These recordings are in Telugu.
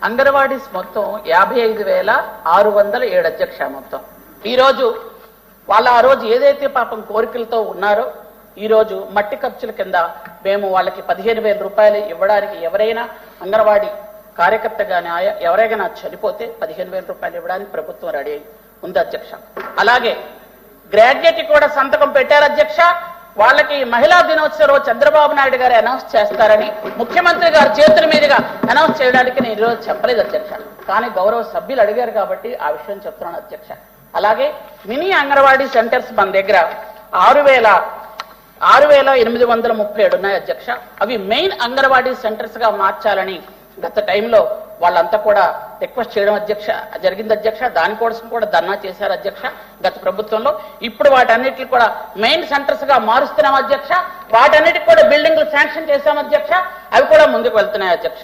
అంగన్వాడీస్ మొత్తం 55,607 అధ్యక్ష. మొత్తం ఈరోజు వాళ్ళ ఆ రోజు ఏదైతే పాపం కోరికలతో ఉన్నారో ఈ రోజు మట్టి ఖర్చుల కింద మేము వాళ్ళకి 15,000 రూపాయలు ఇవ్వడానికి, ఎవరైనా అంగన్వాడీ కార్యకర్త గాని ఎవరైనా చనిపోతే 15,000 రూపాయలు ఇవ్వడానికి ప్రభుత్వం రెడీ ఉంది అధ్యక్ష. అలాగే గ్రాడ్యుయేట్ కూడా సంతకం పెట్టారు అధ్యక్ష. వాళ్ళకి మహిళా దినోత్సవం రోజు చంద్రబాబు నాయుడు గారు అనౌన్స్ చేస్తారని ముఖ్యమంత్రి గారు చేతుల మీదుగా అనౌన్స్ చేయడానికి నేను ఈరోజు చెప్పలేదు అధ్యక్ష. కానీ గౌరవ సభ్యులు అడిగారు కాబట్టి ఆ విషయం చెప్తున్నాను అధ్యక్ష. అలాగే మినీ అంగన్వాడీ సెంటర్స్ మన దగ్గర 6,837 ఉన్నాయి అధ్యక్ష. అవి మెయిన్ అంగన్వాడీ సెంటర్స్ గా మార్చాలని గత టైంలో వాళ్ళంతా కూడా రిక్వెస్ట్ చేయడం అధ్యక్ష జరిగింది అధ్యక్ష. దానికోసం కూడా ధర్నా చేశారు అధ్యక్ష గత ప్రభుత్వంలో. ఇప్పుడు వాటన్నిటిని కూడా మెయిన్ సెంటర్స్ గా మారుస్తున్నాం అధ్యక్ష. వాటన్నిటికి కూడా బిల్డింగ్లు శాంక్షన్ చేశాం అధ్యక్ష. అవి కూడా ముందుకు వెళ్తున్నాయి అధ్యక్ష.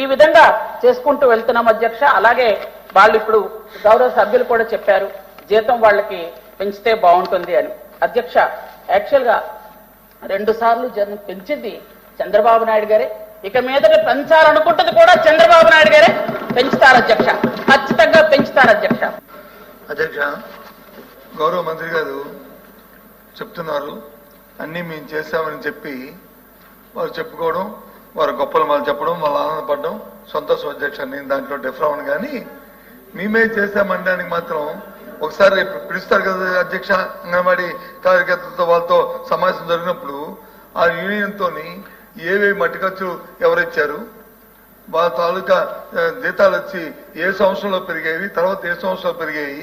ఈ విధంగా చేసుకుంటూ వెళ్తున్నాం అధ్యక్ష. అలాగే వాళ్ళు ఇప్పుడు గౌరవ సభ్యులు కూడా చెప్పారు జీతం వాళ్ళకి పెంచితే బాగుంటుంది అని అధ్యక్ష. యాక్చువల్ గా 2 సార్లు పెంచింది చంద్రబాబు నాయుడు గారే. ఇక మీదట పెంచాలనుకుంటుంది కూడా చంద్రబాబు నాయుడు గారే పెంచుతారు అధ్యక్ష. ఖచ్చితంగా పెంచుతారు అధ్యక్ష. అధ్యక్ష, గౌరవ మంత్రి గారు చెప్తున్నారు అన్ని మేము చేశామని చెప్పి వారు చెప్పుకోవడం, వారు గొప్పలు వాళ్ళు చెప్పడం, వాళ్ళు ఆనందపడడం సంతోషం అధ్యక్ష. నేను దాంట్లో డిఫర్ అవ్వను. కానీ మేమే చేశామనడానికి మాత్రం ఒకసారి పిలుస్తారు కదా అధ్యక్ష. అంగన్వాడీ కార్యకర్తలతో వాళ్ళతో సమావేశం జరిగినప్పుడు ఆ యూనియన్తో ఏవేవి మట్టి ఖర్చులు ఎవరిచ్చారు, వాళ్ళ తాలూకా జీతాలు వచ్చి ఏ సంవత్సరంలో పెరిగాయి, తర్వాత ఏ సంవత్సరంలో పెరిగాయి,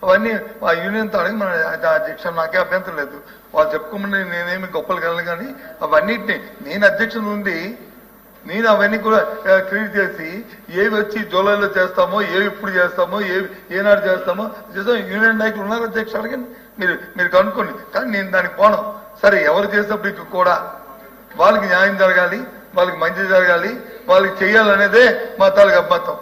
అవన్నీ ఆ యూనియన్తో అడిగి మన అధ్యక్ష నాకే అభ్యంతరం లేదు. వాళ్ళు చెప్పుకోమని నేనేమి గొప్పలు కలను. కానీ అవన్నిటిని నేను అధ్యక్షుల నుండి నేను అవన్నీ కూడా క్రియేట్ చేసి ఏవి వచ్చి జూలైలో చేస్తామో, ఏవి ఇప్పుడు చేస్తామో, ఏనాడు చేస్తామో యూనియన్ నాయకులు ఉన్నారు అధ్యక్ష. అడిగండి, మీరు కనుక్కోండి. కానీ నేను దానికి పోను. సరే, ఎవరు చేసినప్పటికీ కూడా వాళ్ళకి న్యాయం జరగాలి, వాళ్ళకి మంచి జరగాలి, వాళ్ళకి చేయాలనేదే మా తాలూకు అభిమతం.